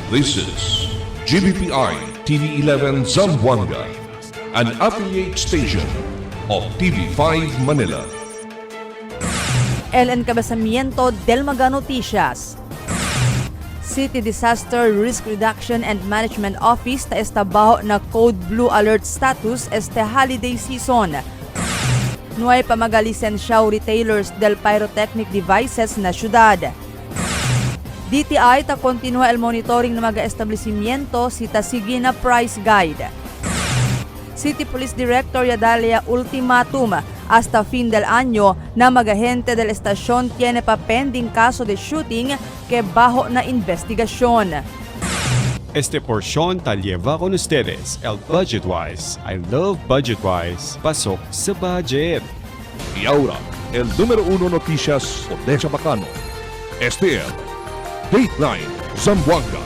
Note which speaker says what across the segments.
Speaker 1: This is GBPI TV11 Zamboanga, an affiliate station of TV5 Manila.
Speaker 2: El Encabezamiento del Mga Noticias. City Disaster Risk Reduction and Management Office ta estabaho na Code Blue Alert status este holiday season. Nuay pamagalisensyaw retailers del pyrotechnic devices na syudad. DTI ta kontinua el monitoring ng mga establishmiento si tasigi na price guide. City Police Director Yadalia ultimatum hasta fin del año na magahente del estación tiene pa pending caso de shooting que bajo na investigasyon.
Speaker 3: Este porción tal lleva con ustedes el Budget Wise. I love Budget Wise. Pasok sa budget.
Speaker 1: Y ahora, el número 1 noticias de Chabacano. Este es Dateline Zamboanga.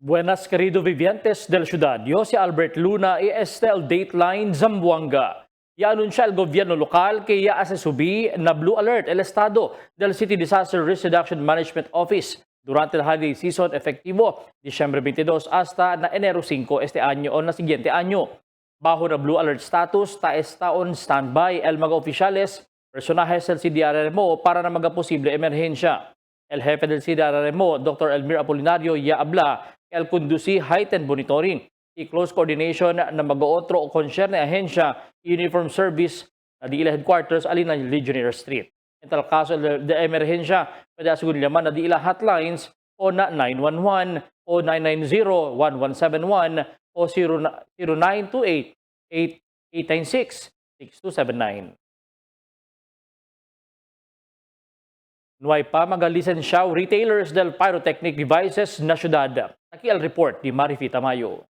Speaker 4: Buenas querido vivientes del ciudad. Yo si Albert Luna y Estel Dateline Zamboanga. Ya-anuncia el gobierno local que ya hace subir na Blue Alert el estado del City Disaster Risk Reduction Management Office durante el holiday season efectivo Disyembre 22 hasta na Enero 5 este año o na siguiente año. Bajo na Blue Alert status, está on standby el mga oficiales, personajes del CDRRMO para na mga posible emerhensya. El jefe del CDRRMO, Dr. Elmir Apolinario, ya habla el conduci heightened monitoring y close coordination ng mga otro o concerne ahensya uniform service na di ila headquarters alin na Legionnaire Street. En tal caso de emerhensya, pwede asagun naman na di ila hotlines o na 911 o 990-1171 o 0928-896-6279. Nuay pa magalisensyaw retailers del pyrotechnic devices na syudad. Aquí el report ni Marifi Tamayo.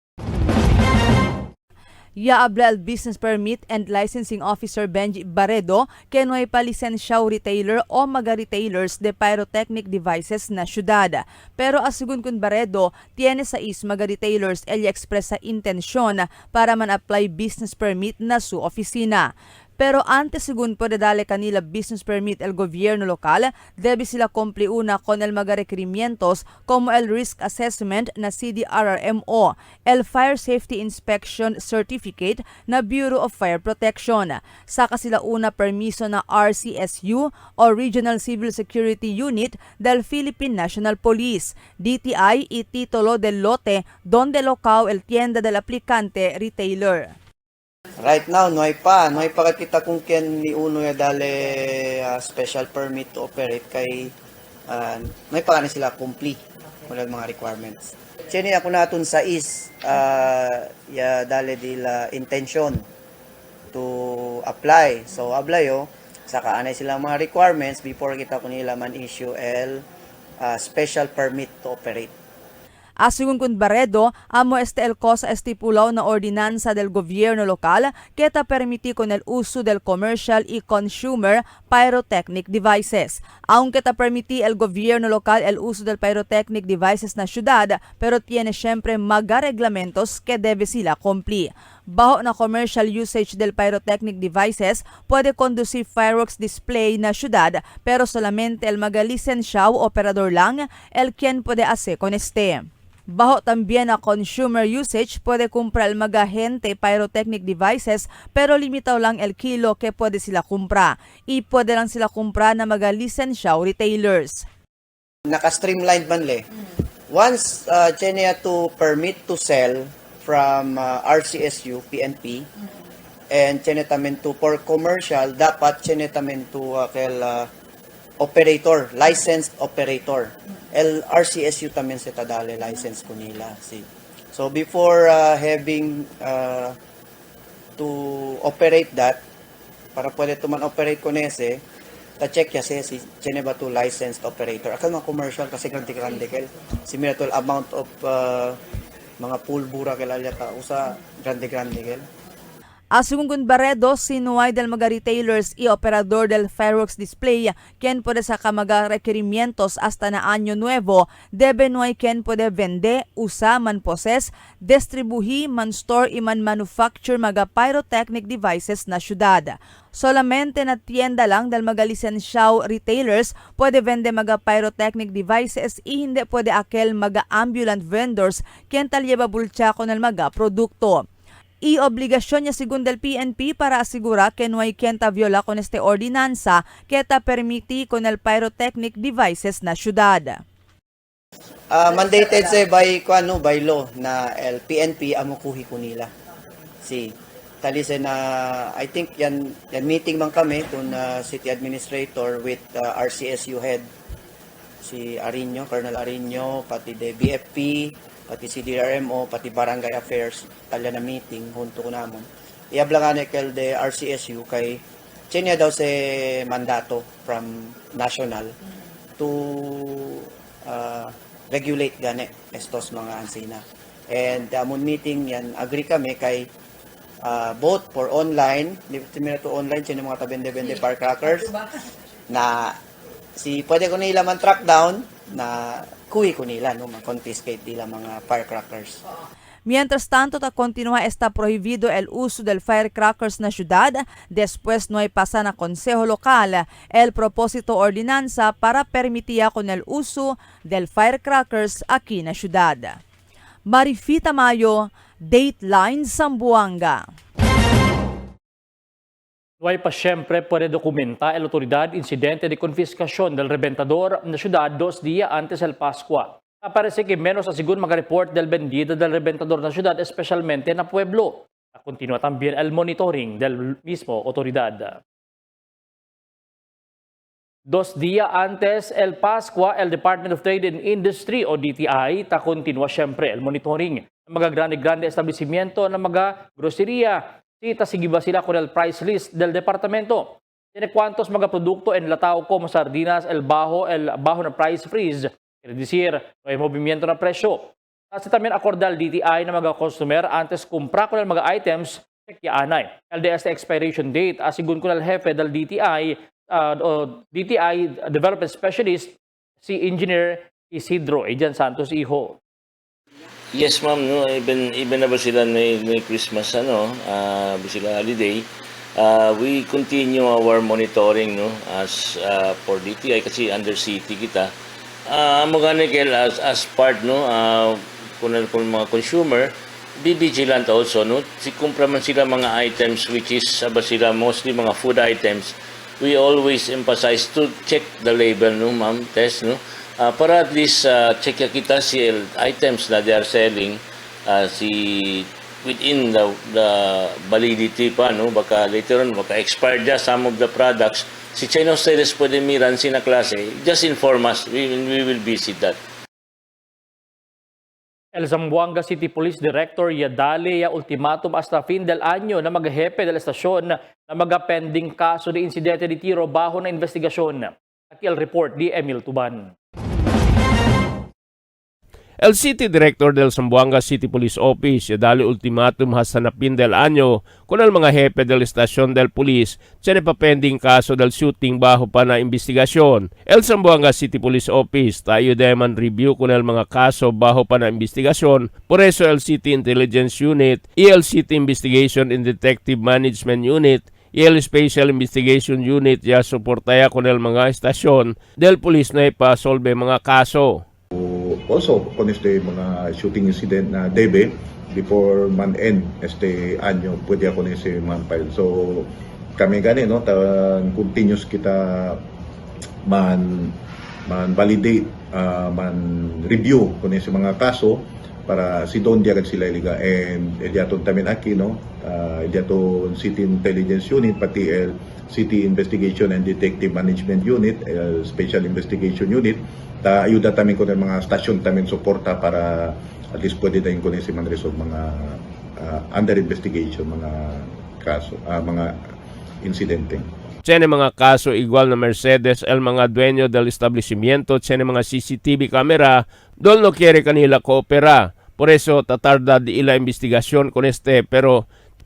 Speaker 2: Yaabla el Business Permit and Licensing Officer Benji Barredo que nuay palisensyaw retailer o mga retailers de pyrotechnic devices na syudad. Pero asugun kun Barredo, tiene sa mga retailers el express sa intensyon para man-apply business permit na su opisina. Pero antes según puede dale kanila business permit el gobierno lokal, debe sila kumpli una con el mga requerimientos como el risk assessment na CDRRMO, el Fire Safety Inspection Certificate na Bureau of Fire Protection. Saka sila una permiso na RCSU o Regional Civil Security Unit del Philippine National Police, DTI y título del lote donde locao el tienda del aplicante retailer.
Speaker 5: Right now, no hay pa kita kung ken ni uno ya dale special permit to operate kay no hay pa ni sila complete wala mga requirements. Chini ako naton sa ya dale dila intention to apply. So ablayo saka anay sila mga requirements before kita ko nila man issue special permit to operate.
Speaker 2: Asungun kun Barredo, amo este el cosa estipulado na ordinanza del gobierno local que ta permiti con el uso del commercial y consumer pyrotechnic devices. Aunque ta permiti el gobierno local el uso del pyrotechnic devices na syudad, pero tiene siempre mga reglamentos que debe sila cumplir. Bajo na commercial usage del pyrotechnic devices, puede conducir fireworks display na syudad, pero solamente el mga lisensyao operador lang el quien puede hacer con este. Bajo también a consumer usage, puede comprar el mga gente pyrotechnic devices pero limitaw lang el kilo que puede sila kumpra. Y puede lang sila kumpra na mga lisensyao retailers.
Speaker 5: Naka-streamlined man le. Once chenya to permit to sell from RCSU, PNP, and chenya tamen to for commercial, dapat chenya tamen to operator, licensed operator. El RCSU tamen sa tadale license ko nila. So before having to operate that, para pwede to man operate ko nese, ta-check ya si Geneva to licensed operator. Akan mga commercial kasi grande kel. Similar to amount of mga pulbura kelalya ka usa grande kel.
Speaker 2: Según Barredo, sinuway del mga retailers y operador del fireworks display, quien puede sa mga requerimientos hasta na Año Nuevo, debe no hay quien puede vende, usa, man poses, distribuhi, man store y man manufacture mga pyrotechnic devices na syudad. Solamente na tienda lang del mga lisensyao retailers pwede vende mga pyrotechnic devices y hindi pwede akel mga ambulant vendors quien talyeba bulcha con el mga produkto. Y obligasyon niya según del PNP para asigura que no hay quien ta viola con este ordinanza que ta permiti con el pyrotechnic devices na syudad.
Speaker 5: Mandated sa by law na el PNP amukuhi ko nila. Si talise na I think yan meeting man kami kun city administrator with RCSU head si Arino, Colonel Arino, pati de BFP, pati CDRMO, pati Barangay Affairs, talya na meeting, hunto ko namon. Iablangan kel de RCSU kay chinya daw sa mandato from national to regulate gani estos mga ansina. And amon meeting yan, agree kami kay both for online, similar to online, chinya mga tabende-bende firecrackers, na pwede ko nila man track down na kuhi ko nila, no, confiscate nila mga firecrackers.
Speaker 2: Mientras tanto, continúa está prohibido el uso del firecrackers na ciudad. Después no hay pasa na Consejo Local el propósito ordinanza para permitir con el uso del firecrackers aquí na ciudad. Marifita Mayo, Dateline Zamboanga.
Speaker 4: Huwag pa siyempre puede dokumenta el autoridad incidente de confiscación del reventador na ciudad 2 días antes el Pascua. Aparece que menos asigun mag-report del vendido del reventador na ciudad, especialmente na pueblo. Continúa también el monitoring del mismo autoridad. 2 días antes el Pascua, el Department of Trade and Industry o DTI continúa siyempre el monitoring ng mga grande establecimiento ng mga groceria. Sige ba sila con el price list del departamento? Tiene cuántos mga produkto enlatado como sardinas, el bajo na price freeze. Quiere decir, no hay movimiento na presyo. Kasi también acordal DTI na mga customer antes kumpra con el mga items, check yaanay. LDS expiration date, asigun ko na el jefe del DTI, DTI Development Specialist, si Engineer Isidro Ejan Santos Iho.
Speaker 6: Yes, ma'am, no, even na ba sila may Christmas sila holiday, we continue our monitoring, no, as for DTI kasi under city kita. Kel as part, no, kung mga consumer, be vigilant also, no, si kumpra man sila mga items which is sila mostly mga food items, we always emphasize to check the label, no, ma'am, test, no. Para at least check kita si items na they are selling within the validity pa, no, baka later on baka expired just some of the products. Si Chino Sales pwede miran sina klase, just inform us, we will visit that.
Speaker 4: El Zamboanga City Police Director Yadale ultimatum hasta fin del año na maghepe del estasyon na pending kaso de insidente de tiro bajo na investigasyon. Aquí el report di Emil Tuban.
Speaker 7: El City Director del Zamboanga City Police Office dali ultimatum hasta na fin del año con el mga jefe del estación del police se pending caso del shooting bajo pa na investigasyon. El Zamboanga City Police Office tayo deman review con el mga kaso bajo pa na investigasyon. Por eso el City Intelligence Unit y el City Investigation and Detective Management Unit y el Special Investigation Unit ya suportaya con el mga estasyon del police na ipasolve mga kaso.
Speaker 8: Also, con mga shooting incident na debe before month end anyo pwede ako na man-file. So kami gani, no, continuous kita man validate, man review kung mga kaso para si don diagad sila iliga and diaton tamin aki, no, diaton City Intelligence Unit pati el City Investigation and Detective Management Unit, Special Investigation Unit, ayuda tamin ko ng mga stasyon tamin suporta para at least pwede tayo ko si man resolve mga under investigation mga kaso, mga insidente.
Speaker 7: Tiene mga kaso igual na Mercedes el mga dueño del establecimiento, tiene mga CCTV camera, no quiere kanila koopera. Por eso tatarda di ila investigasyon con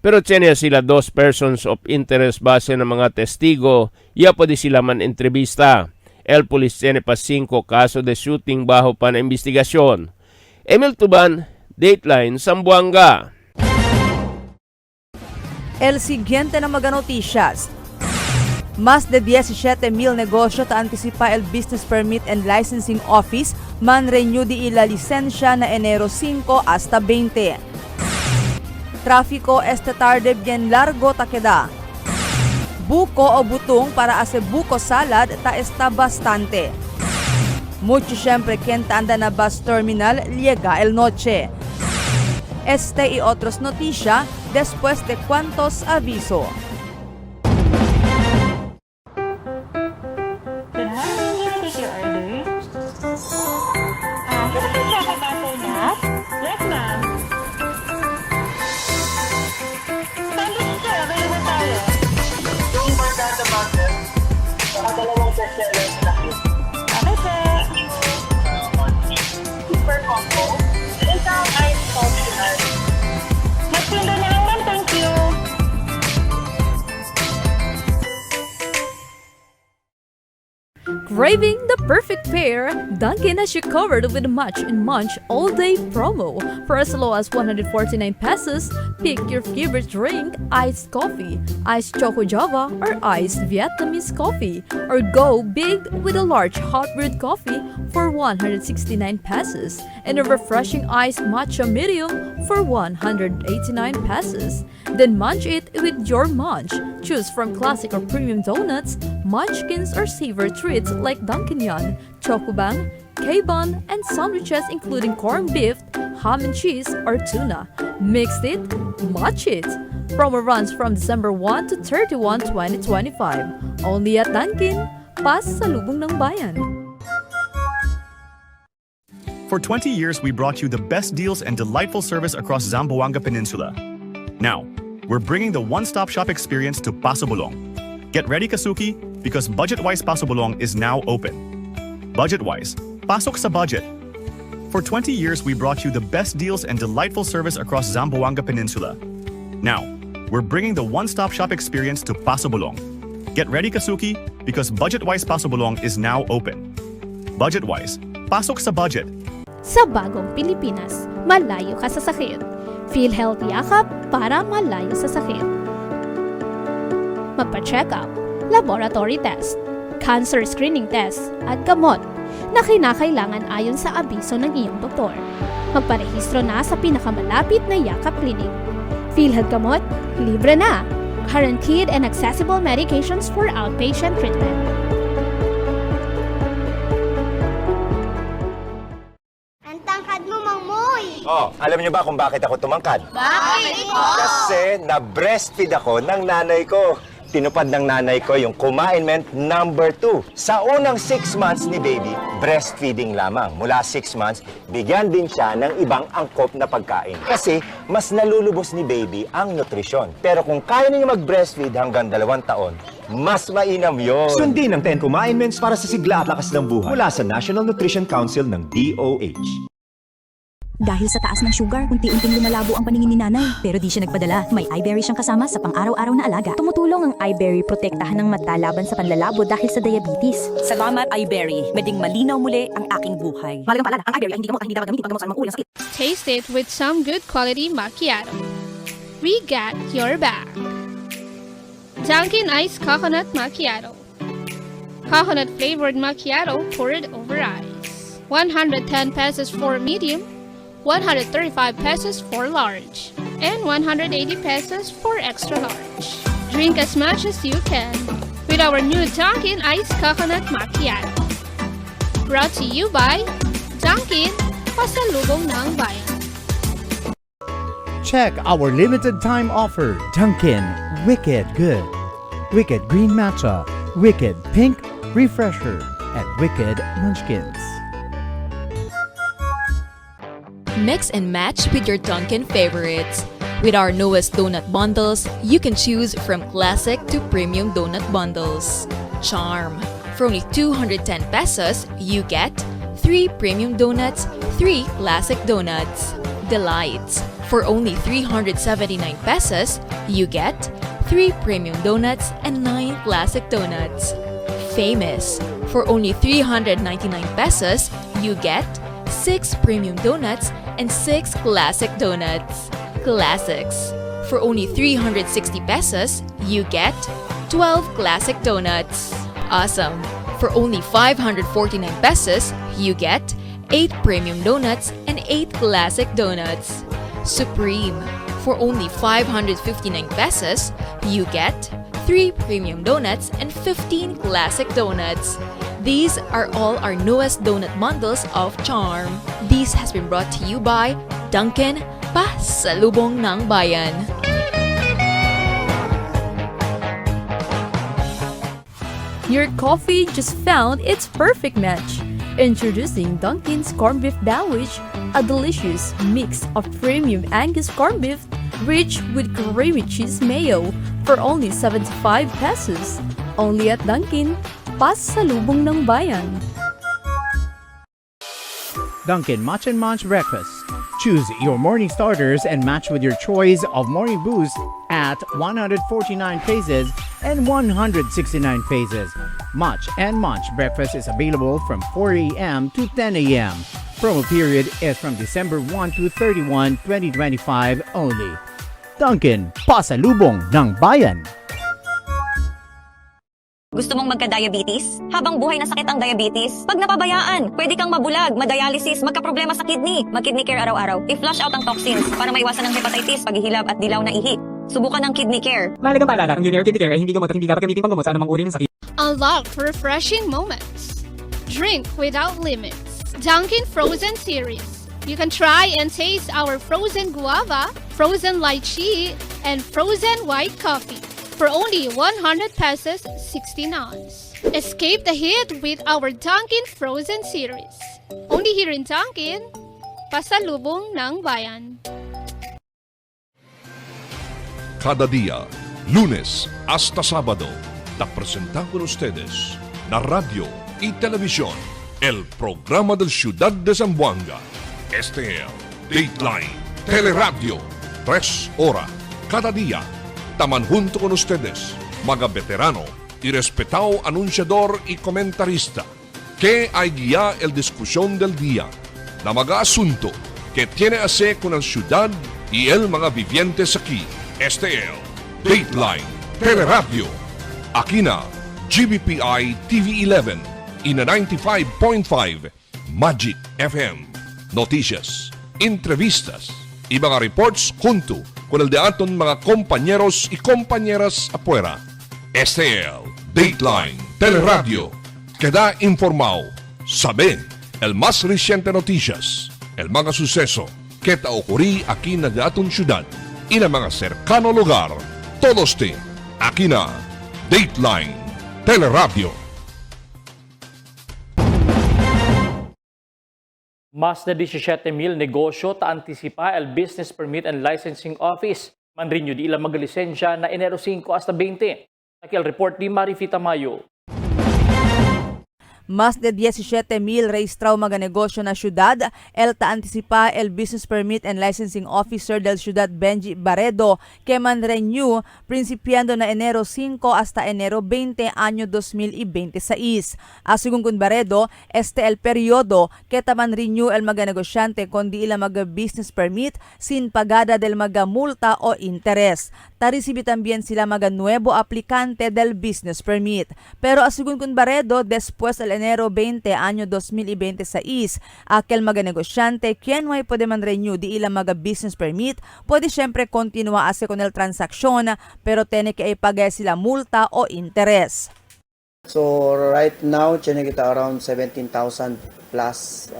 Speaker 7: pero tiene sila 2 persons of interest base ng mga testigo, ya pwede sila man entrevista. El police tiene pa 5 kaso de shooting bajo pa na investigasyon. Emil Tuban, Dateline, Zamboanga.
Speaker 2: El siguiente na mga noticias. Más de 17,000 negosyo ta anticipa el Business Permit and Licensing Office man renew di ila lisensya na Enero 5 hasta 20. Tráfico esta tarde bien largo ta queda. Buko o butong para hacer buko salad ta está bastante. Mucho siempre quien anda na bus terminal llega el noche. Este y otros noticias después de cuantos aviso.
Speaker 9: Good morning, can I take your order? Can I take chocolate hazelnut? Yes, ma'am. Sandwich sir, available tayo. Yung barkada butter, saka dalawang bestseller na cake. Okay, sir. Super combo. Isang ice coffee. Mas window na lang, ma'am. Thank you.
Speaker 10: Craving the perfect pair? Dunkin' has you covered with a Match and Munch all-day promo. For as low as 149 pesos, pick your favorite drink, iced coffee, iced choco java, or iced Vietnamese coffee. Or go big with a large hot brewed coffee for 169 pesos and a refreshing iced matcha medium for 189 pesos. Then munch it with your munch. Choose from classic or premium donuts, munchkins or savor treats like Dunkin'Yan, Chocobang, K-Bun, and sandwiches including corned beef, ham and cheese, or tuna. Mix it, match it. Promo runs from December 1 to 31, 2025. Only at Dunkin', pasalubong ng bayan.
Speaker 11: For 20 years, we brought you the best deals and delightful service across Zamboanga Peninsula. Now, we're bringing the one-stop shop experience to Paso Bulong. Get ready, Kasuki, because Budget-Wise Paso Bulong is now open. Budget-Wise, pasok sa budget. For 20 years, we brought you the best deals and delightful service across Zamboanga Peninsula. Now, we're bringing the one-stop shop experience to Paso Bulong. Get ready, Kasuki, because Budget-Wise Paso Bulong is now open. Budget-Wise, pasok sa budget.
Speaker 12: Sa bagong Pilipinas, malayo ka sa sakit. PhilHealth Yakap para malayo sa sakit. Magpa-check up, laboratory test, cancer screening test, at gamot na kinakailangan ayon sa abiso ng iyong doktor. Magparehistro na sa pinakamalapit na Yakap Clinic. PhilHealth Gamot, libre na. Guaranteed and accessible medications for outpatient treatment.
Speaker 13: Oh, alam niyo ba kung bakit ako tumangkad?
Speaker 9: Bakit po?
Speaker 13: Kasi na-breastfeed ako ng nanay ko. Tinupad ng nanay ko yung Kumain-ment number 2. Sa unang 6 months ni baby, breastfeeding lamang. Mula 6 months, bigyan din siya ng ibang angkop na pagkain. Kasi mas nalulubos ni baby ang nutrisyon. Pero kung kaya niyo mag-breastfeed hanggang 2 taon, mas mainam yon.
Speaker 14: Sundin ang 10 Kumain-ments para sa sigla at lakas ng buhay mula sa National Nutrition Council ng DOH.
Speaker 15: Dahil sa taas ng sugar, unti-unting lumalabo ang paningin ni nanay. Pero di siya nagpadala. May iBerry siyang kasama sa pang-araw-araw na alaga. Tumutulong ang iBerry protektahan ng mata laban sa panlalabo dahil sa diabetes.
Speaker 16: Salamat iBerry. Meding malinaw muli ang aking buhay.
Speaker 15: Malagang paalala, ang iBerry ay hindi gamot at hindi dapat gamitin paggamot sa mga ulang sakit.
Speaker 17: Taste it with some good quality macchiato. We got your back. Dunkin' Iced Coconut Macchiato. Coconut flavored macchiato poured over ice. 110 pesos for medium, 135 pesos for large, and 180 pesos for extra large. Drink as much as you can with our new Dunkin' Iced Coconut Macchiato. Brought to you by Dunkin', pasalubong ng bayan.
Speaker 18: Check our limited time offer. Dunkin' Wicked Good, Wicked Green Matcha, Wicked Pink Refresher, and Wicked Munchkins.
Speaker 19: Mix and match with your Dunkin' favorites. With our newest donut bundles, you can choose from classic to premium donut bundles. Charm. For only 210 pesos, you get 3 premium donuts, 3 classic donuts. Delights. For only 379 pesos, you get 3 premium donuts and 9 classic donuts. Famous. For only 399 pesos, you get 6 premium donuts and 6 classic donuts. Classics. For only 360 pesos, you get 12 classic donuts. Awesome. For only 549 pesos, you get 8 premium donuts and 8 classic donuts. Supreme. For only 559 pesos, you get 3 premium donuts and 15 classic donuts. These are all our newest donut bundles of Charm. This has been brought to you by Dunkin', Pasalubong ng Bayan.
Speaker 10: Your coffee just found its perfect match. Introducing Dunkin's Corned Beef Sandwich, a delicious mix of premium Angus corned beef rich with creamy cheese mayo for only 75 pesos. Only at Dunkin', Pasalubong ng Bayan.
Speaker 18: Dunkin' Match and Munch Breakfast. Choose your morning starters and match with your choice of morning boost at 149 pesos and 169 pesos. Match and Munch Breakfast is available from 4 a.m. to 10 a.m. Promo period is from December 1 to 31, 2025 only. Dunkin', Pasalubong ng Bayan.
Speaker 16: Gusto mong magka-diabetes? Habang buhay na sakit ang diabetes, pag napabayaan, pwede kang mabulag, madialysis, magka-problema sa kidney. Mag-kidney care araw-araw. I-flush out ang toxins para maiwasan ang hepatitis, paghihilab at dilaw na ihi. Subukan ang kidney care.
Speaker 20: Mahalagang paalala, ang Junior Kidney Care ay hindi gamot at hindi dapat gamitin panggamot sa anumang uri ng sakit.
Speaker 17: Unlock refreshing moments. Drink without limits. Dunkin' Frozen Series. You can try and taste our frozen guava, frozen lychee, and frozen white coffee for only 100 pesos 60 ounce. Escape the heat with our Dunkin' Frozen Series. Only here in Dunkin', Pasalubong ng Bayan.
Speaker 1: Cada día, lunes hasta sábado, te presentan con ustedes la radio y televisión, el programa del Ciudad de Zamboanga. Este es Dateline Teleradio, 3 horas cada día. Taman junto con ustedes, mga veterano y respetado anunciador y comentarista, que hay guía el discusión del día, na mga asunto que tiene a hacer con la ciudad y el mga vivientes aquí. Este es Dateline Teleradio. Aquí na GBPI TV11 y na 95.5 Magic FM. Noticias, entrevistas y mga reports junto con el de aton mga compañeros y compañeras afuera. Este es Dateline Teleradio. Queda informado. Sabe el más reciente noticias, el mga suceso que ta ocurrí aquí na de aton ciudad y na mga cercano lugar. Todos te aquí na Dateline Teleradio.
Speaker 4: Mas de 17,000 negosyo ta antisipa el Business Permit and Licensing Office. Manrinyo di ilang magalisensya na Enero 5 hasta 20. Aquel report di Marifita Mayo.
Speaker 2: Más de 17,000 rehistrado mga negosyo na syudad, el ta-antisipa el Business Permit and Licensing Officer del Ciudad Benji Barredo, que man-renew principiando na Enero 5 hasta Enero 20, año 2026. Asugun kun Barredo, este el periodo que taman-renew el mga negosyante kundi ila mga business permit sin pagada del mga multa o interes. Ta-recibe también sila mga nuevo aplikante del business permit. Pero asugun kun Barredo, después el Enero 20, año 2026, aquel mga negosyante quien no puede man-renew di ilang mga business permit, pwede syempre continua ase con el transaksyon, pero tiene que ipagay sila multa o interes.
Speaker 5: So right now, tiyan kita around 17,000 plus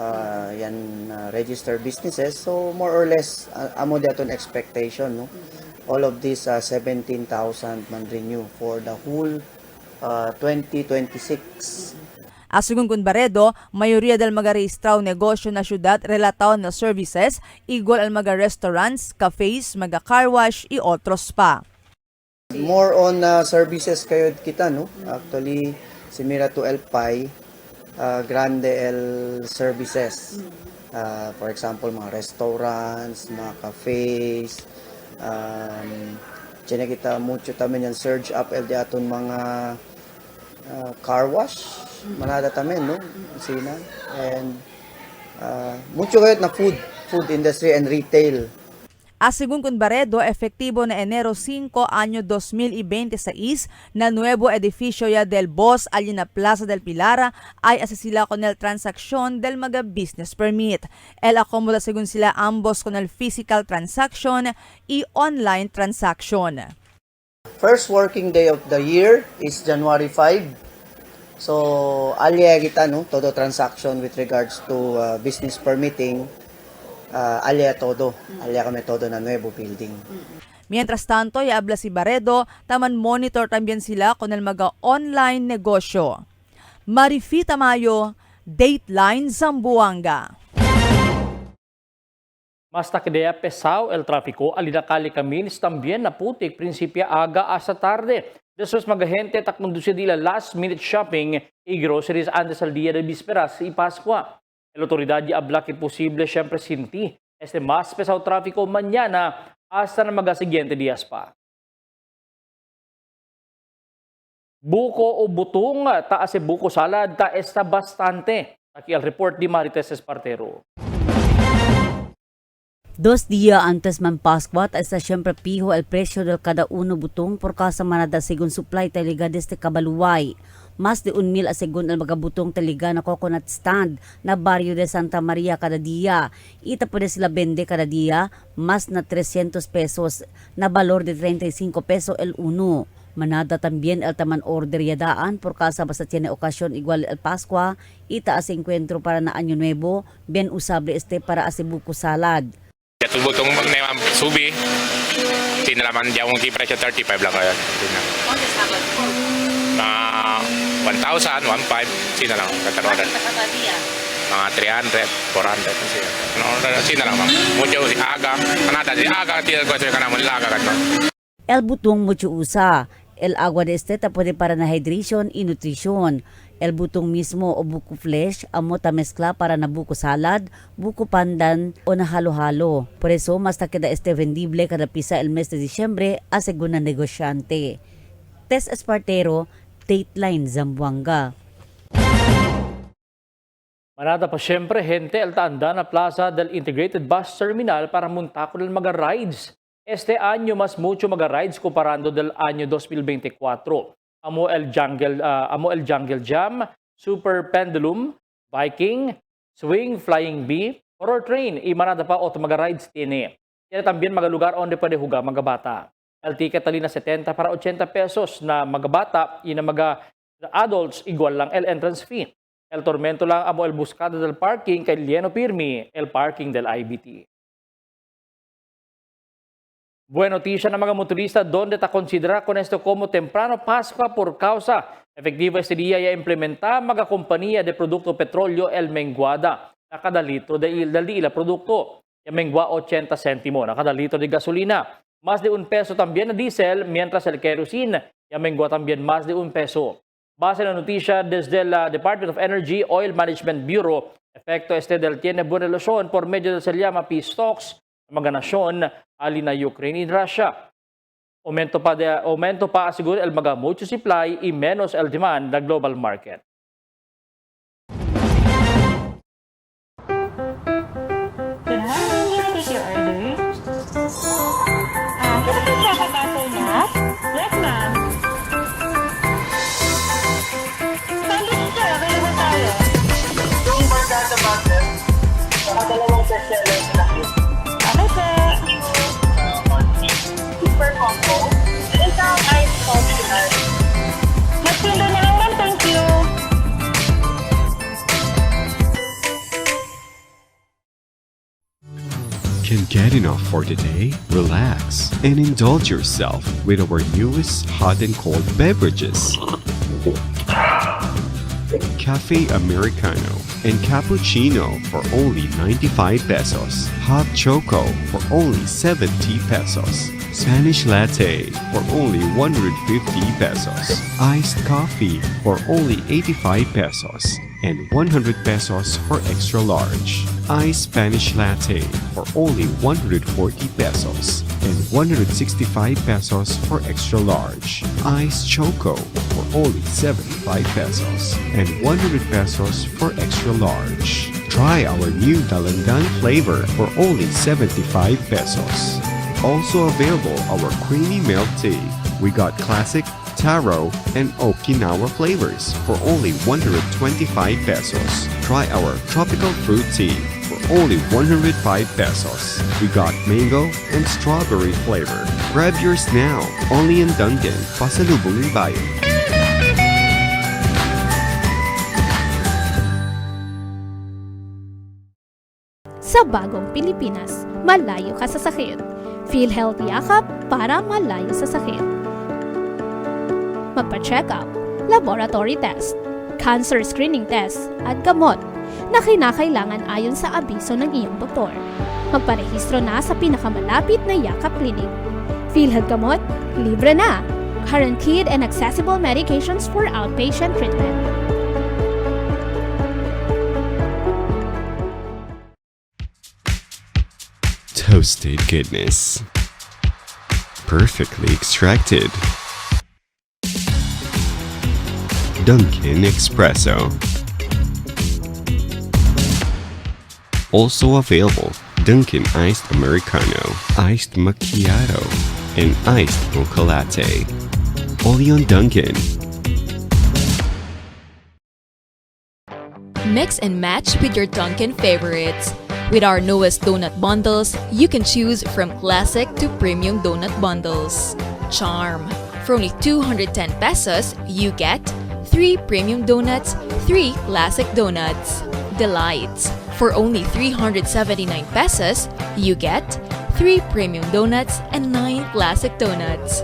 Speaker 5: registered businesses. So more or less, amo daton expectation, no? All of these 17,000 man renew for the whole 2026.
Speaker 2: Asugun kun Baredo, mayoría del mga rehistraw negosyo na syudad relataw na services, igual al mga restaurants, cafes, mga car wash, y otros pa.
Speaker 5: More on services kayo kita, no? Actually, simira to El Pai, Grande El Services. For example, mga restaurants, mga cafes, tiyan kita mucho tamen yan surge up el di aton mga car wash, manada tamen, no? Sina. And mucho kayo na food industry and retail.
Speaker 2: Asigun kun Baredo, efektibo na Enero 5, anyo 2026, na nuevo edificio ya del Boss allí na Plaza del Pilar ay asesila con el transaksyon del mga business permit. El acomoda según sila ambos con el physical transaction y online transaction.
Speaker 5: First working day of the year is January 5. So, alya kita, no? Todo transaction with regards to business permitting. Alya kami todo na nuevo building.
Speaker 2: Mientras tanto, habla si Baredo, taman monitor también sila con el mga online negosyo. Marifi Tamayo, Dateline Zamboanga.
Speaker 4: Mas takidea pesao el tráfico, alinakali kamins también na putik prinsipya aga hasta tarde. Desos magahente tak conducir dila last minute shopping y groceries antes al día de vísperas y Pascua. El autoridad ya habla que posible siempre sinti más pesado tráfico mañana hasta na mga siguiente días pa. Buko o butong taas buko salad ta esta bastante. Aquí el report di Marites Espartero.
Speaker 21: 2 días antes man Pascua, está siempre pijo el precio del cada uno butong por casa manada según supply taliga desde Kabaluway. Mas de 1,000 según el mga butong taliga na coconut stand na barrio de Santa Maria kada dia. Ita pwede sila vende kada dia, mas na 300 pesos na valor de 35 peso el uno. Manada también el taman order yadaan por casa basta tiene ocasión igual el Pascua, ita as encuentro para na Año Nuevo, bien usable para asibuko salad.
Speaker 22: Ito butong may subi, tinalaman diya mong presyo 35 lang kaya. Na 1,000, 1,500, sina lang katarodan. Mga 300, 400 sina. No, sina lang ma'am. Mucho aga, kanada di aga tiil ko sa kanamon laga kadto.
Speaker 21: El butong mucho usa. El agua de ta pwede para na hydration y nutrition. El butong mismo o buko flesh amo ta mezcla para na buko salad, buko pandan o na halo-halo. Por eso mas takeda vendible kada pisa el mes de Disyembre asegún na negosyante. Tess Espartero, Dateline Zamboanga.
Speaker 4: Manada pa siyempre, gente, el tanda na Plaza del Integrated Bus Terminal para muntako ng mga rides. Este año mas mucho mga rides comparando del año 2024. Amo el Jungle Jam, Super Pendulum, Viking, Swing, Flying Bee, Horror Train, y manada pa otro mga rides tiene. Yan también mga lugar onde pwede huga mga bata. El ticket tali na 70 para 80 pesos na mga bata, y na mga adults igual lang el entrance fee. El Tormento lang amo el Buscada del Parking kay Lieno Pirmi, el parking del IBT. Buena noticia na mga motorista donde ta considera con esto como temprano Pascua por causa efectiva este día ya implementa mga compañía de producto petróleo el menguada na kada litro del ila produkto. Ya mengua 80 centimo na kada litro de gasolina. Más de $1 también na diesel, mientras el kerosene ya mengua también más de $1. Base na noticia desde el Department of Energy Oil Management Bureau, efecto este del tiene buena relasyon por medio del se llama peace talks mga nasyon ali na Ukraine and Russia. Aumento pa siguro el mga mucho supply y menos el demand na global market.
Speaker 9: Can you take your order? Can you check a bottle na? Yes, ma'am. Sandwich sir, available tayo. Yung Bargata bottle, saka dalawang bestseller na cute. Okay, sir. Super combo. Isang ice coffee lunch. Magtinda na lang, ma'am. Thank you.
Speaker 3: Can't get enough for today? Relax and indulge yourself with our newest hot and cold beverages. Cafe Americano and Cappuccino for only 95 pesos. Hot Choco for only 70 pesos. Spanish Latte for only 150 pesos. Iced Coffee for only 85 pesos. And 100 pesos for extra large. Iced Spanish Latte for only 140 pesos. And 165 pesos for extra large. Iced Choco for only 75 pesos. And 100 pesos for extra large. Try our new Dalandan flavor for only 75 pesos. Also available our creamy milk tea. We got classic, taro, and Okinawa flavors for only 125 pesos. Try our tropical fruit tea for only 105 pesos. We got mango and strawberry flavor. Grab yours now, only in Dunkin', Pasalubong ng Bayan.
Speaker 12: Sa bagong Pilipinas, malayo ka sa sakit. Feel Healthy Yakap para malayo sa sakit. Magpa-check up, laboratory test, cancer screening test, at gamot na kinakailangan ayon sa abiso ng iyong doktor. Magparehistro na sa pinakamalapit na Yakap Clinic. PhilHealth Gamot, libre na! Guaranteed and accessible medications for outpatient treatment.
Speaker 3: Toasted goodness. Perfectly extracted. Dunkin' Espresso. Also available, Dunkin' Iced Americano, Iced Macchiato, and Iced Mocha Latte. Only on Dunkin'.
Speaker 19: Mix and match with your Dunkin' favorites. With our newest donut bundles, you can choose from classic to premium donut bundles. Charm. For only 210 pesos, you get 3 premium donuts, 3 classic donuts. Delights. For only 379 pesos, you get 3 premium donuts and 9 classic donuts.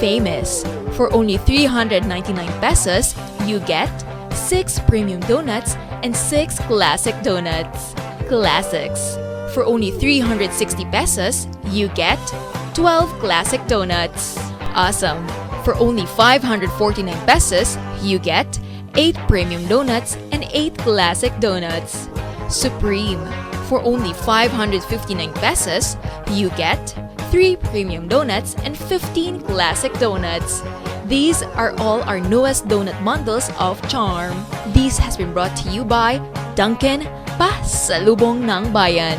Speaker 19: Famous. For only 399 pesos, you get 6 premium donuts and 6 classic donuts. Classics. For only 360 pesos, you get 12 classic donuts. Awesome. For only 549 pesos, you get 8 premium donuts and 8 classic donuts. Supreme. For only 559 pesos, you get 3 premium donuts and 15 classic donuts. These are all our newest donut bundles of Charm. This has been brought to you by Dunkin', Pasalubong ng Bayan.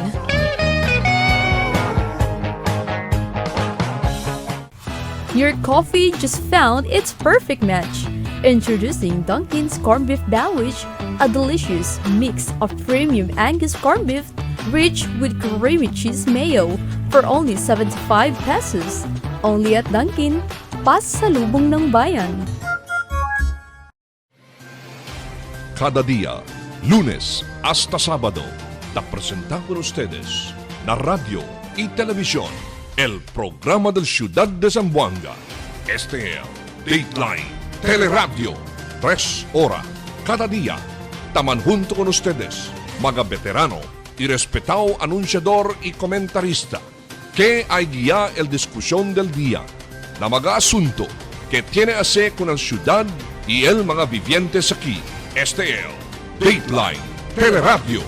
Speaker 10: Your coffee just found its perfect match. Introducing Dunkin's Corned Beef Sandwich, a delicious mix of premium Angus corned beef rich with creamy cheese mayo for only 75 pesos. Only at Dunkin', Pasalubong ng Bayan.
Speaker 1: Cada día, lunes hasta sábado, te presentamos con ustedes la radio y televisión, el programa del Ciudad de Zamboanga. Este es Dateline Teleradio, 3 horas cada día. Taman junto con ustedes, mga veterano y respetado anunciador y comentarista, que hay guía el discusión del día, na mga asunto que tiene a hacer con la ciudad y el mga vivientes aquí. Este es Dateline Teleradio.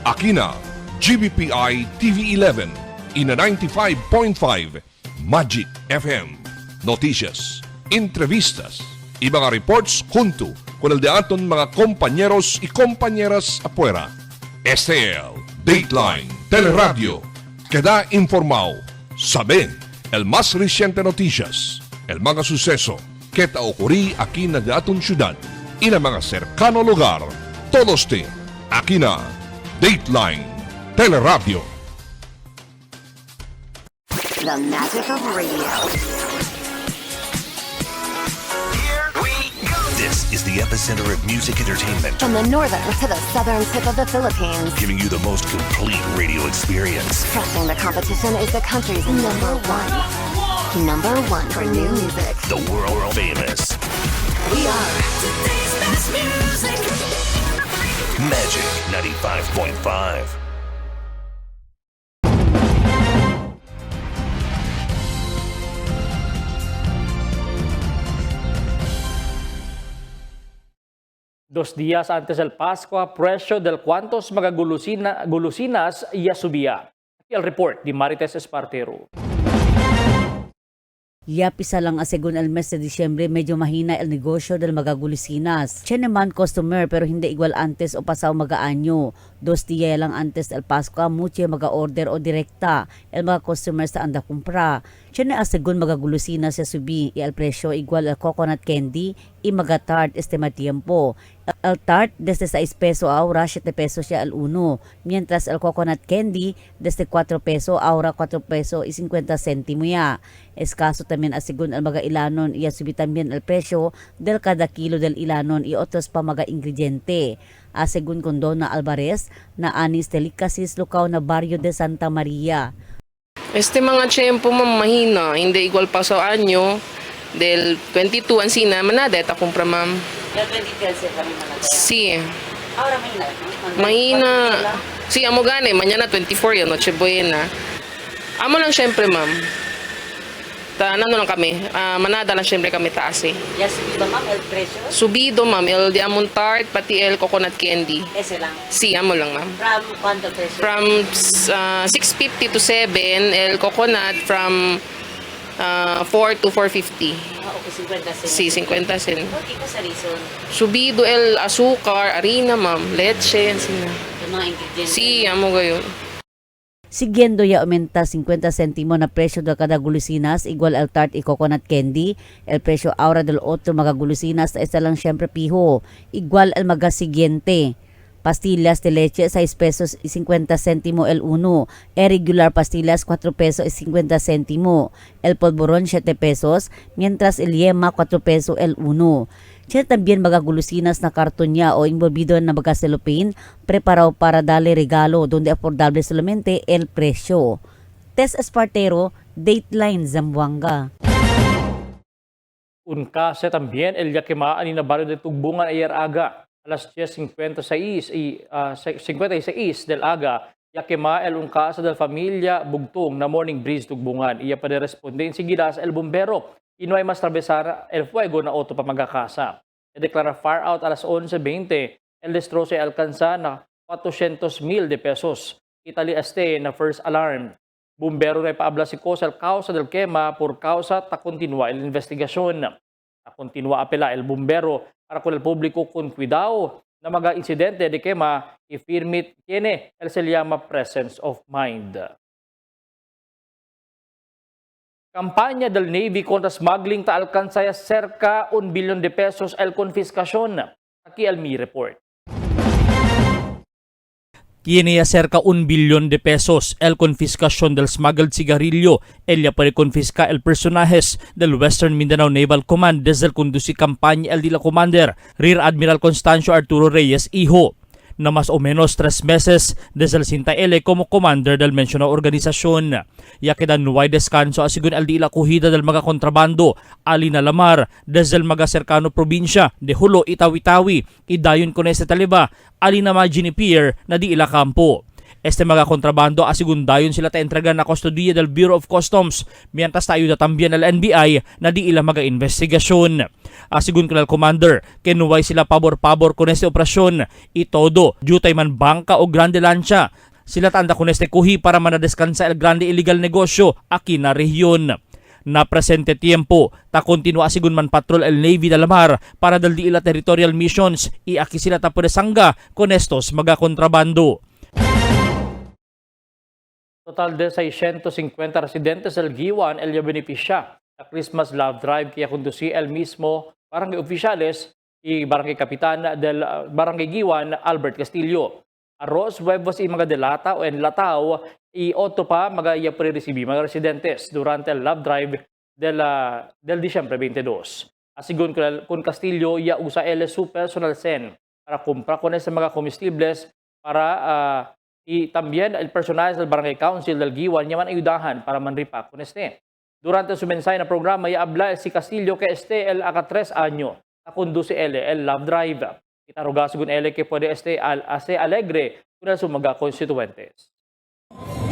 Speaker 1: Aquí na GBPI TV11 y na 95.5 Magic FM. Noticias, entrevistas y mga reports junto con el de aton mga compañeros y compañeras afuera. Este es Dateline Teleradio. Queda informado, sabe el más reciente noticias, el mga suceso que ta ocurrí aquí na de aton ciudad y na mga cercano lugar. Todos te aquí na Dateline Teleradio.
Speaker 6: The magic of radio.
Speaker 8: This is the epicenter of music entertainment.
Speaker 6: From the northern to the southern tip of the Philippines.
Speaker 8: Giving you the most complete radio experience.
Speaker 6: Crushing the competition is the country's number one. Number one for new music.
Speaker 8: The world famous We are today's best music. Magic 95.5.
Speaker 4: Dos días antes del Pascua, presyo del cuantos mga gulusinas ya subía. Aquí el report de Marites Espartero.
Speaker 21: Yapisa lang asegun el mes de Disyembre medyo mahina el negosyo del mga gulisinas. Siya naman customer pero hindi igual antes o pasaw mga-anyo. 2 diya lang antes el Pasko mucho mga-order o direkta el mga customers sa anda kumpra. Siya na asegun mga gulisinas sa subi el presyo igual el coconut candy y mga tart estima tiempo. El tart desde 6 peso ahora 7 pesos siya al uno, mientras el coconut candy desde 4 peso ahora 4 peso y 50 centimo ya. Escaso también asigun el mga ilanon y subi también el presyo del cada kilo del ilanon y otros pa mga ingrediente. Asigun con Donna Alvarez na anis delicacies lukaw na barrio de Santa Maria.
Speaker 7: Mga tiyempo ma'am mahina, hindi igual pa sa anyo. Del 22 ang sina, manada ita kumpra ma'am.
Speaker 21: Del 23 kami manada.
Speaker 7: Si.
Speaker 21: Ahora mahina.
Speaker 7: Mahina. Si, amo gani, mañana 24 yan, Noche Buena. Amo lang syempre ma'am. Ano lang kami, manada lang syempre kami taas eh.
Speaker 21: Ya subido ma'am el presyo?
Speaker 7: Subido ma'am, el diamond tart, pati el coconut candy.
Speaker 21: Ese lang?
Speaker 7: Si, amo lang ma'am.
Speaker 21: From quanto presyo?
Speaker 7: From 650 to 7, el coconut from 4 to 450.
Speaker 21: Okay, 50 cents.
Speaker 7: Si, 50 cents.
Speaker 21: Okay, sa reason?
Speaker 7: Subido el azúcar, harina ma'am, leche, yan sina.
Speaker 21: Yung mga ingredients.
Speaker 7: Si, amo gayon.
Speaker 21: Siguiendo ya aumenta 50 centimo na presyo de cada gulisinas igual el tart y coconut candy. El presyo ahora del otro mga gulisinas na isa lang syempre piho. Igual el mga siguiente. Pastillas de leche 6 pesos y 50 centimo el uno. El regular pastillas 4 pesos y 50 centimo. El polvorón 7 pesos, mientras el yema 4 pesos el uno. Siya también mga gulusinas na karton niya o envolvido na mga cellophane preparado para darle regalo donde affordable solamente el presyo. Tess Espartero, Dateline Zamboanga.
Speaker 4: Un caso también el Yaquemaan ni Barrio de Tugbungan ayer aga. Alas 10:56 del aga, Yaquema el un caso del familia Bugtong na Morning Breeze Tugbungan. Iya pa de responden seguidas el bombero. Y no hay más atravesar el fuego na auto pa magkakasa. E declara far out alas 11:20. El destrozo ay alcanza na 400,000 de pesos. Itali este na first alarm. Bumbero na ipaabla si Cosa el causa del quema por causa ta continua el investigasyon. Ta continua apela el bumbero para con el público con cuidado na mga insidente de quema i-firmit tiene el se llama presence of mind. Kampanya del Navy contra smuggling ta alcanza cerca 1 billion de pesos el confiscación. Aquí el Mi Report. Tiene cerca 1 billion de pesos el confiscación del smuggled cigarrillo. Ella puede confiscar el personajes del Western Mindanao Naval Command desde el conduci campaña el Dila Commander, Rear Admiral Constancio Arturo Reyes Hijo, na más o menos 3 meses desde el Sinta L como commander del mencionado organización. Ya queda no hay descanso asigun al di la kuhida del mga kontrabando, ali na lamar desde el mga cercano probinsya de Hulo, Itawi-Tawi, idayon con este taliba, ali na mga Jinipier na di ila kampo. Este mga kontrabando asigun dayon sila ta entregan na kustodiya del Bureau of Customs, mientras tayo también al NBI na di ila mga investigasyon. Asigun kanal commander, kenuway sila pabor-pabor con este operasyon, itodo, jutay man bangka o grande lancha. Sila tanda con este kuhi para manadeskansa el grande illegal negosyo aki na rehiyon. Na presente tiempo, ta kontinua asigun man patrol el Navy de la Mar para dal di ila territorial missions, iaki sila ta puresangga con estos mga kontrabando. Total de 650 residentes del Giwan el beneficia sa Christmas Love Drive kaya conduci el mismo barangay oficiales y barangay kapitan del barangay Giwan Albert Castillo. Arroz, huevos y mga delata o enlatao y otro pa mga iya pre-recibi mga residentes durante el Love Drive del Disyembre 22. Asigun con Castillo iya usa el su personal sen para comprar con ese mga comestibles para y también el personal del Barangay Council del Giwan yaman ayudahan para manripa con este. Durante su mensahe na programa, iabla si Castillo que este el aka 3 anyo. Nakundo si LL Love Drive. Itaruga sugun ele que pwede ase alegre kung sumaga constituentes.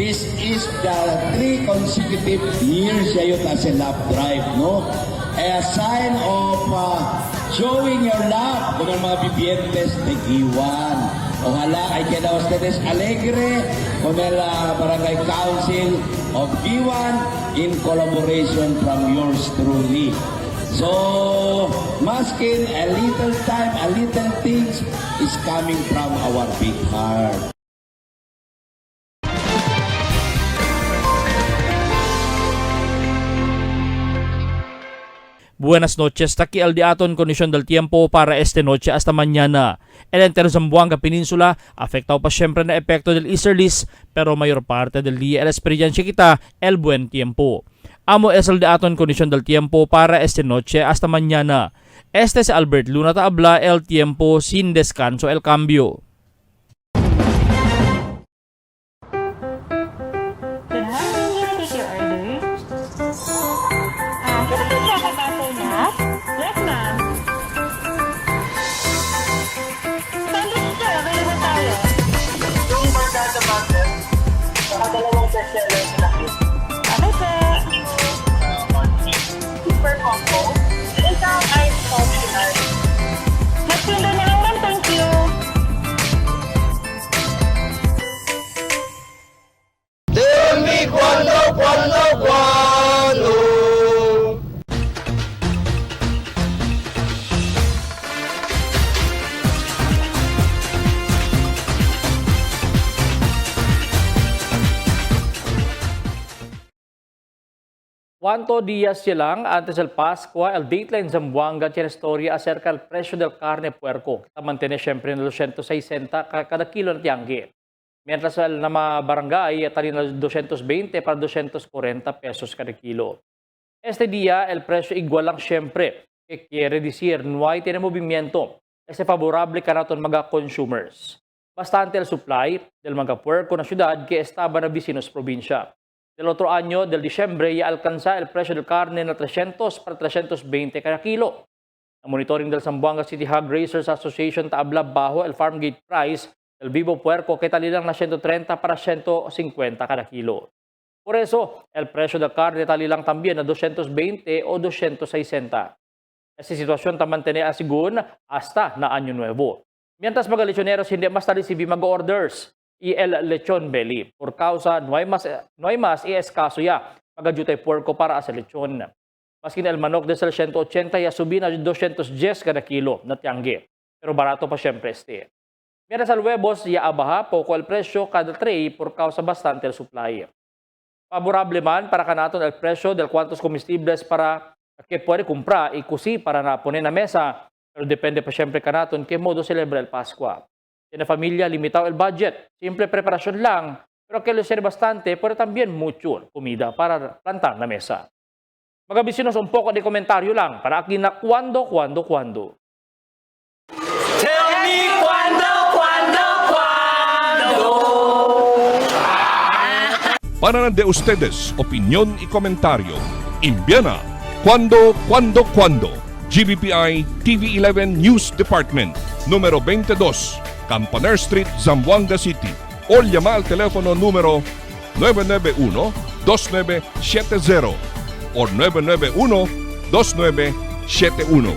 Speaker 11: This is the 3 consecutive years yun as a love drive, no? A sign of showing your love con ang mga bibientes de Giwan. Ojalá ay queda ustedes alegre con el Barangay Council of Giwan in collaboration from yours truly. So, masking a little time, a little things is coming from our big heart.
Speaker 4: Buenas noches, taki al diaton kondisyon del tiempo para este noche hasta mañana. El entero Zamboanga Peninsula afectado pa siempre na epekto del easterlies pero mayor parte del día el experiencia kita el buen tiempo. Amo es el diaton kondisyon del tiempo para este noche hasta mañana. Este es Albert Luna Taabla, el tiempo sin descanso el cambio.
Speaker 9: Dalawang bestseller na cute. Ano po? Super combo. Isang ice coffee ice. Magpinda na lang ma'am, thank you.
Speaker 11: Tell me cuando.
Speaker 4: ¿Cuántos días silang antes del Pascua, el Dateline Zamboanga tiene historia acerca del precio del carne puerco, que mantiene siempre en 260 cada kilo ng tiangge. Mientras el nama barangay está en 220 para 240 pesos cada kilo. Este día el precio igual lang siempre, que quiere decir no hay tiene movimiento. Es favorable ka naton mga consumers. Bastante el supply del mga puerco na syudad que estaba na vecinos probinsya. Del otro año, del diciembre, ya alcanza el precio del carne na 300 para 320 cada kilo. Ang monitoring del Zamboanga City Hog Raisers Association taabla bajo el farm gate price del vivo puerco que talilang na 130 para 150 cada kilo. Por eso, el precio del carne talilang también na 220 o 260. Esta situación tamantene asigun hasta na Año Nuevo. Mientras mga lechoneros hindi mas recibir mag-orders y el lechon belly. Por causa, no hay más y escaso ya pagajutay puerco para hacer lechon. Maskin el manok desde el 180 ya subí na 210 cada kilo na tiangge. Pero barato pa siyempre este. Mientras al huevos ya abaja poco el presyo cada tray por causa bastante el supply. Favorable man para kanaton el presyo del cuantos comestibles para que puede comprar y kusi para na poner na mesa. Pero depende pa siyempre kanaton que modo celebra el Pascua. En la familia, limitado el budget. Simple preparación lang, pero que lucir bastante, pero también mucho comida para plantar na mesa. Mga vecinos, un poco de comentario lang para aquí na cuando.
Speaker 8: Tell me cuando.
Speaker 1: Para de ustedes, opinión y comentario. Envíana cuando. GBPI TV11 News Department, número 22, Campaner Street, Zamboanga City. O llama al teléfono número 991-2970 o 991-2971.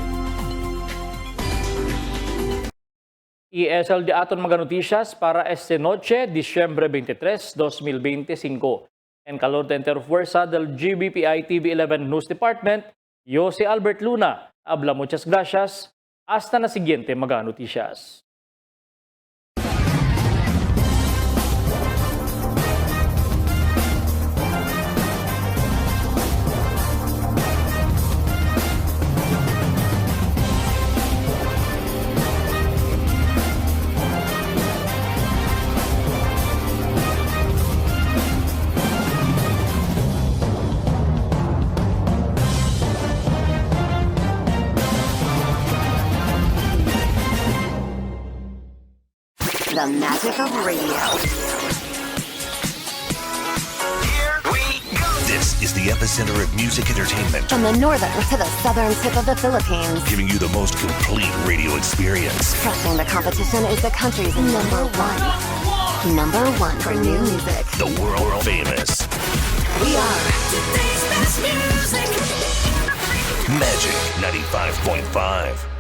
Speaker 4: Y es el de aton mga noticias para este noche, Diciembre 23, 2025. En calor de interfuerza del GBPI TV11 News Department, yo si Albert Luna. Habla muchas gracias. Hasta na siguiente mga noticias.
Speaker 6: The magic of radio.
Speaker 8: Here we go.
Speaker 13: This is the epicenter of music entertainment,
Speaker 6: From the northern to the southern tip of the Philippines.
Speaker 13: giving you the most complete radio experience.
Speaker 6: Crushing the competition is the country's number one. Number one for new music.
Speaker 13: The world famous
Speaker 6: We are
Speaker 13: Magic 95.5.